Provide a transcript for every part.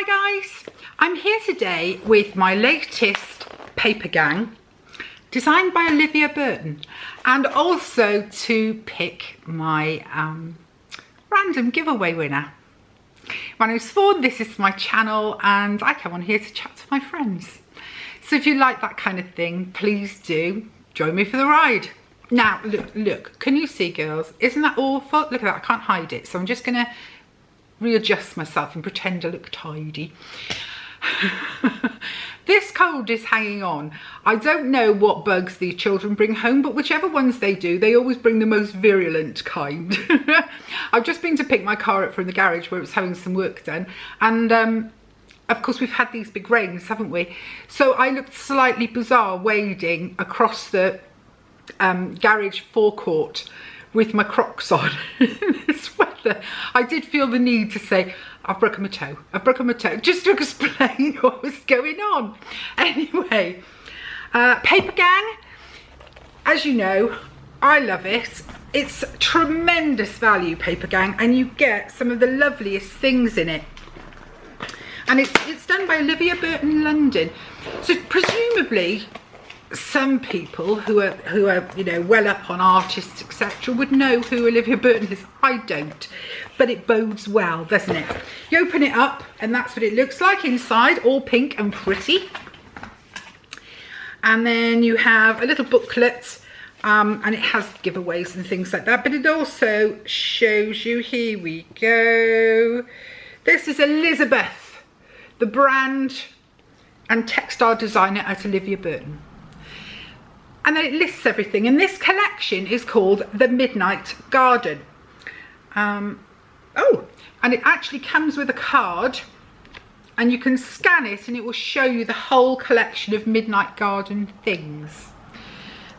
Hi guys, I'm here today with my latest paper gang designed by Olivia Burton, and also to pick my random giveaway winner. My name's Fawn, this is my channel, and I come on here to chat to my friends. So if you like that kind of thing, please do join me for the ride. Now look, can you see, girls? Isn't that awful? Look at that, I can't hide it, so I'm just gonna readjust myself and pretend I look tidy. This cold is hanging on. I don't know what bugs the children bring home, but whichever ones they do, they always bring the most virulent kind. I've just been to pick my car up from the garage where it's having some work done, and of course we've had these big rains, haven't we? So I looked slightly bizarre wading across the garage forecourt with my Crocs on in this weather. I did feel the need to say, I've broken my toe, just to explain what was going on. Anyway, paper gang, as you know, I love it. It's tremendous value, paper gang, and you get some of the loveliest things in it. And it's done by Olivia Burton London. So presumably some people who are you know, well up on artists, etc., would know who Olivia Burton is. I don't, but it bodes well, doesn't it? You open it up and that's what it looks like inside, all pink and pretty. And then you have a little booklet, and it has giveaways and things like that, but it also shows you, here we go, this is Elizabeth, the brand and textile designer at Olivia Burton. And then it lists everything, and this collection is called The Midnight Garden. Oh, and it actually comes with a card, and you can scan it and it will show you the whole collection of Midnight Garden things.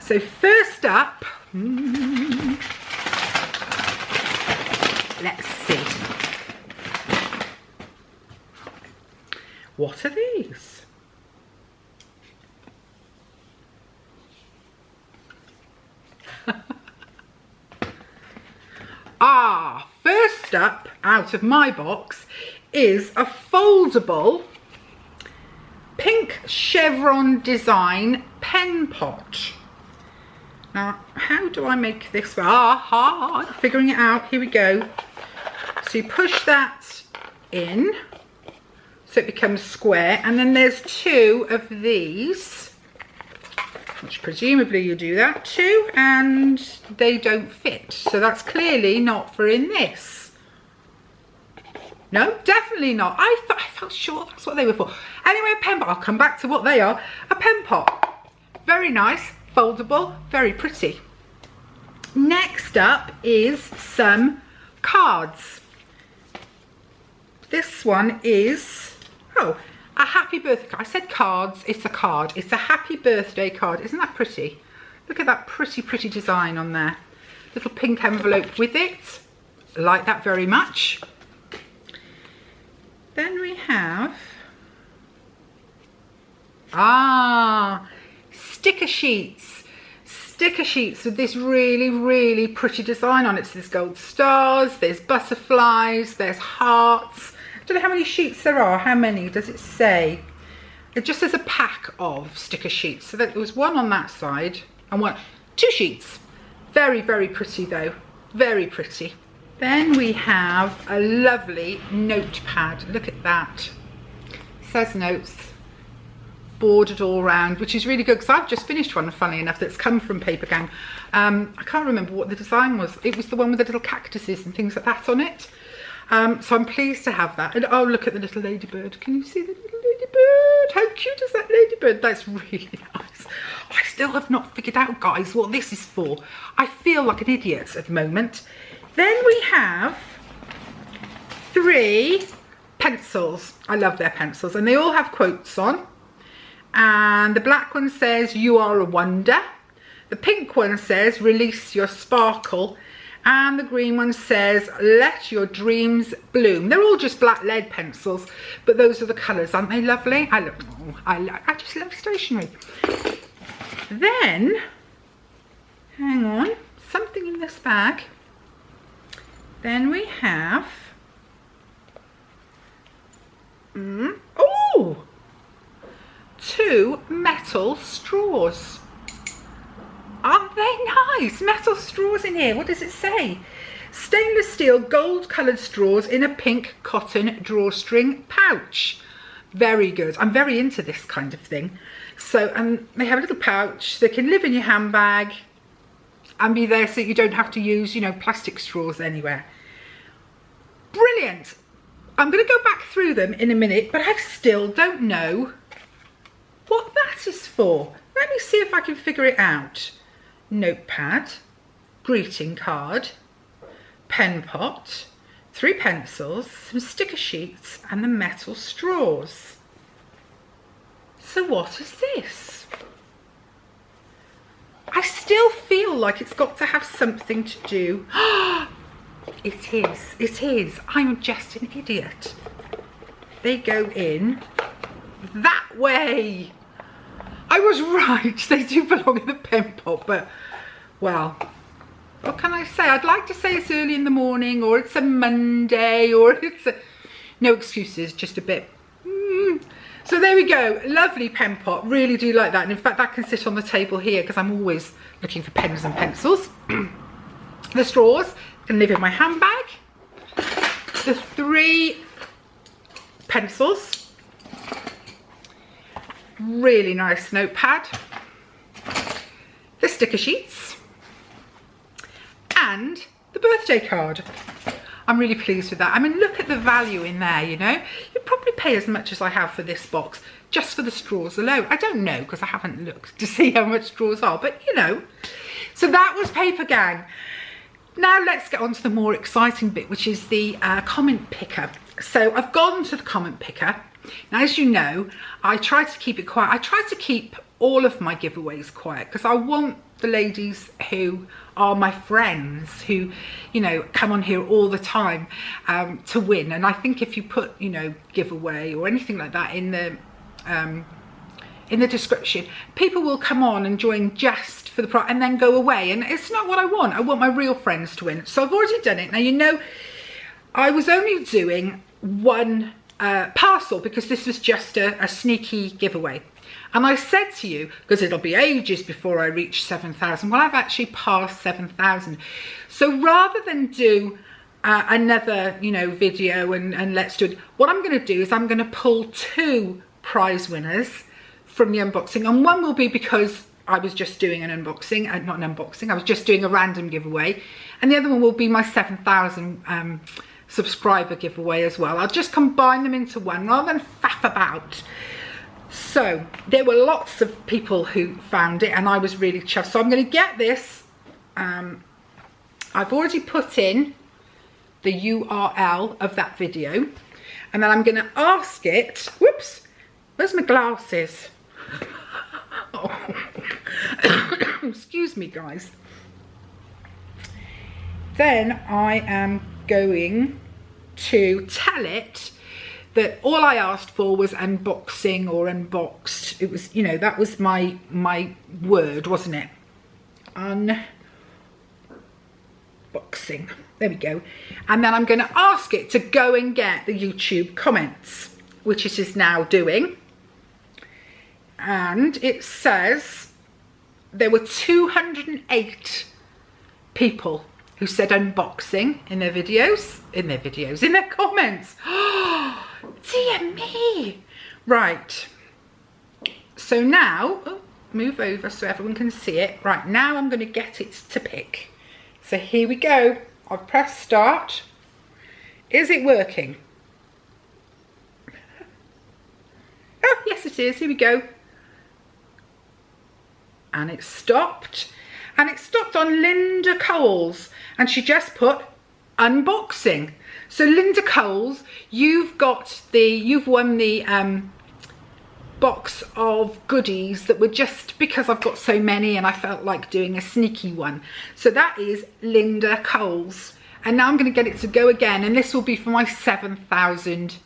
So first up, let's see. What are these? First up out of my box is a foldable pink chevron design pen pot. Now, how do I make this? I'm figuring it out. Here we go. So you push that in so it becomes square, and then there's two of these, which presumably you do that too, and they don't fit. So that's clearly not for in this. No, definitely not. I felt sure that's what they were for. Anyway, a pen pot. I'll come back to what they are. A pen pot. Very nice, foldable, very pretty. Next up is some cards. This one is, oh, a happy birthday card. I said cards, it's a card. It's a happy birthday card. Isn't that pretty? Look at that pretty, pretty design on there. Little pink envelope with it. I like that very much. Then we have, sticker sheets. Sticker sheets with this really, really pretty design on it. So there's gold stars, there's butterflies, there's hearts. I don't know how many sheets there are. How many does it say? It just says a pack of sticker sheets. So there was one on that side and two sheets. Very, very pretty though. Very pretty. Then we have a lovely notepad. Look at that. It says notes, bordered all round, which is really good because I've just finished one, funny enough, that's come from Paper Gang. I can't remember what the design was. It was the one with the little cactuses and things like that on it. So I'm pleased to have that. And oh, look at the little ladybird. Can you see the little ladybird? How cute is that ladybird? That's really nice. I still have not figured out, guys, what this is for. I feel like an idiot at the moment. Then we have 3 pencils. I love their pencils, and they all have quotes on. And the black one says, "You are a wonder." The pink one says, "Release your sparkle." And the green one says, "Let your dreams bloom." They're all just black lead pencils, but those are the colours, aren't they lovely? I just love stationery. Then, hang on, something in this bag. Then we have 2 metal straws. Aren't they nice? Metal straws in here. What does it say? Stainless steel gold coloured straws in a pink cotton drawstring pouch. Very good. I'm very into this kind of thing. So, and they have a little pouch. They can live in your handbag and be there so that you don't have to use, you know, plastic straws anywhere. Brilliant. I'm going to go back through them in a minute, but I still don't know what that is for. Let me see if I can figure it out. Notepad, greeting card, pen pot, 3 pencils, some sticker sheets and the metal straws. So what is this? I still feel like it's got to have something to do. It is. I'm just an idiot. They go in that way. I was right, they do belong in the pen pot, but, well, what can I say? I'd like to say it's early in the morning, or it's a Monday, or it's a... No excuses, just a bit. So there we go, lovely pen pot, really do like that. And in fact, that can sit on the table here because I'm always looking for pens and pencils. The straws can live in my handbag. The 3 pencils. Really nice notepad. The sticker sheets. And the birthday card. I'm really pleased with that. I mean, look at the value in there, you know. You'd probably pay as much as I have for this box, just for the straws alone. I don't know, because I haven't looked to see how much straws are, but you know. So that was Paper Gang. Now let's get on to the more exciting bit, which is the comment picker. So I've gone to the comment picker. Now, as you know, I try to keep it quiet. I try to keep all of my giveaways quiet because I want the ladies who are my friends, who, you know, come on here all the time to win. And I think if you put, you know, giveaway or anything like that in the description, people will come on and join just for the prize and then go away. And it's not what I want. I want my real friends to win. So I've already done it. Now, you know, I was only doing 1 parcel because this was just a sneaky giveaway. And I said to you, because it'll be ages before I reach 7,000, well, I've actually passed 7,000. So rather than do another, you know, video and let's do it, what I'm going to do is I'm going to pull 2 prize winners from the unboxing. And one will be because I was just doing an unboxing, not an unboxing, I was just doing a random giveaway. And the other one will be my 7,000 subscriber giveaway as well. I'll just combine them into one rather than faff about. So there were lots of people who found it and I was really chuffed. So I'm going to get this. I've already put in the URL of that video and then I'm going to ask it. Whoops, where's my glasses? Oh. Excuse me, guys. Then I am going to tell it that all I asked for was unboxing or unboxed. It was, you know, that was my word, wasn't it? Unboxing. There we go. And then I'm going to ask it to go and get the YouTube comments, which it is now doing. And it says there were 208 people who said unboxing in their videos, in their comments. Oh, dear me. Right. So now, oh, move over so everyone can see it. Right, now I'm going to get it to pick. So here we go. I've pressed start. Is it working? Oh, yes it is. Here we go. And it stopped. And it stopped on Linda Coles. And she just put unboxing. So Linda Coles, you've won the box of goodies that were just because I've got so many and I felt like doing a sneaky one. So that is Linda Coles. And now I'm going to get it to go again. And this will be for my 7,000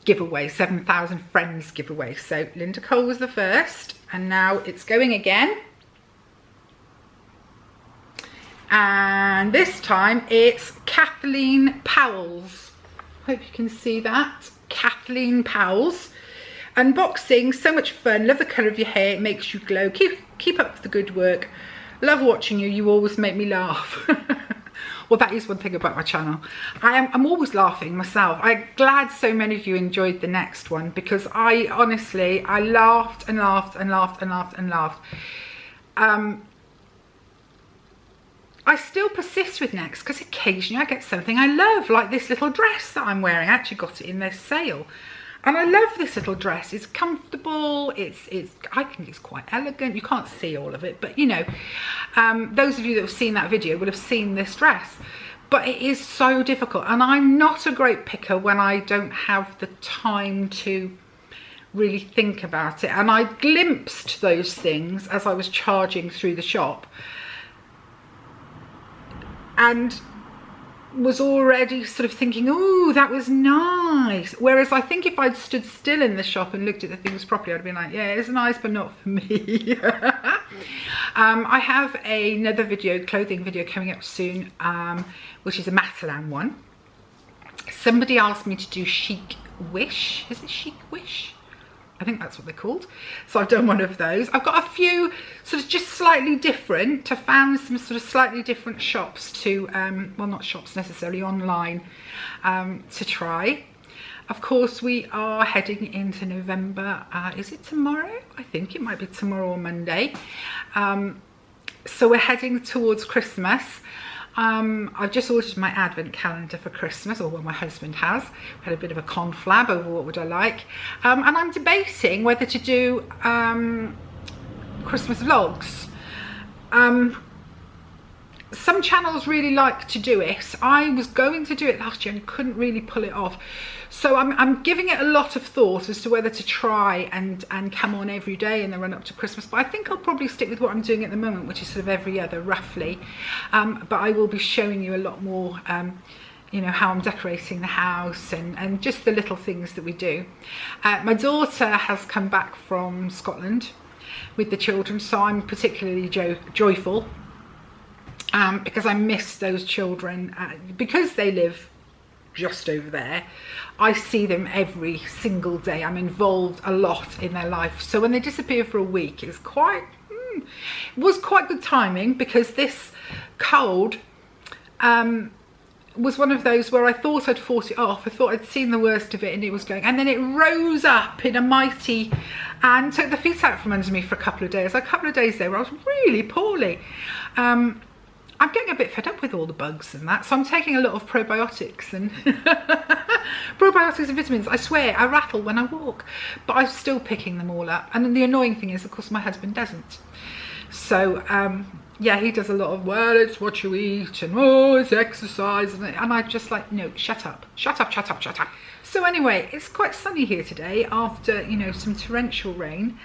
giveaway, 7,000 friends giveaway. So Linda Cole was the first. And now it's going again. And this time it's Kathleen Powell's. Hope you can see that. Kathleen Powell's. unboxing, so much fun. Love the colour of your hair, it makes you glow. Keep up the good work. Love watching you, you always make me laugh. Well, that is one thing about my channel. I'm always laughing myself. I'm glad so many of you enjoyed the next one, because I honestly laughed and laughed and laughed and laughed and laughed. I still persist with next because occasionally I get something I love, like this little dress that I'm wearing. I actually got it in their sale. And I love this little dress. It's comfortable. I think it's quite elegant. You can't see all of it, but you know, those of you that have seen that video will have seen this dress. But it is so difficult, and I'm not a great picker when I don't have the time to really think about it. And I glimpsed those things as I was charging through the shop, and was already sort of thinking, oh, that was nice. Whereas I think if I'd stood still in the shop and looked at the things properly, I'd have been like, yeah, it's nice, but not for me. I have another video, clothing video coming up soon, which is a Matalan one. Somebody asked me to do Chic Wish. Is it Chic Wish? I think that's what they're called. So I've done one of those. I've got a few sort of just slightly different. I found some sort of slightly different shops to, well, not shops necessarily, online to try. Of course, we are heading into November. Is it tomorrow? I think it might be tomorrow or Monday. So we're heading towards Christmas. I've just ordered my advent calendar for Christmas, or well, my husband has. We had a bit of a conflab over what would I like. And I'm debating whether to do Christmas vlogs. Some channels really like to do it. I was going to do it last year and couldn't really pull it off. So I'm giving it a lot of thought as to whether to try and come on every day in the run up to Christmas. But I think I'll probably stick with what I'm doing at the moment, which is sort of every other, roughly. But I will be showing you a lot more, you know, how I'm decorating the house and just the little things that we do. My daughter has come back from Scotland with the children, so I'm particularly joyful. Because I miss those children, because they live just over there. I see them every single day. I'm involved a lot in their life. So when they disappear for a week, it's quite, it was quite good timing, because this cold was one of those where I thought I'd fought it off. I thought I'd seen the worst of it and it was going, and then it rose up in a mighty and took the feet out from under me for a couple of days. A couple of days there where I was really poorly. I'm getting a bit fed up with all the bugs and that, so I'm taking a lot of probiotics and probiotics and vitamins. I swear, I rattle when I walk, but I'm still picking them all up. And then the annoying thing is, of course, my husband doesn't. So, yeah, he does a lot of, well, it's what you eat, and oh, it's exercise, and I'm just like, no, shut up, shut up, shut up, shut up. So anyway, it's quite sunny here today after, you know, some torrential rain,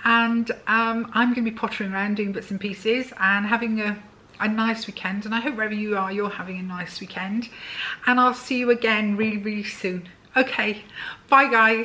and I'm going to be pottering around doing bits and pieces and having a nice weekend, and I hope wherever you are, you're having a nice weekend, and I'll see you again really, really soon. Okay, bye guys.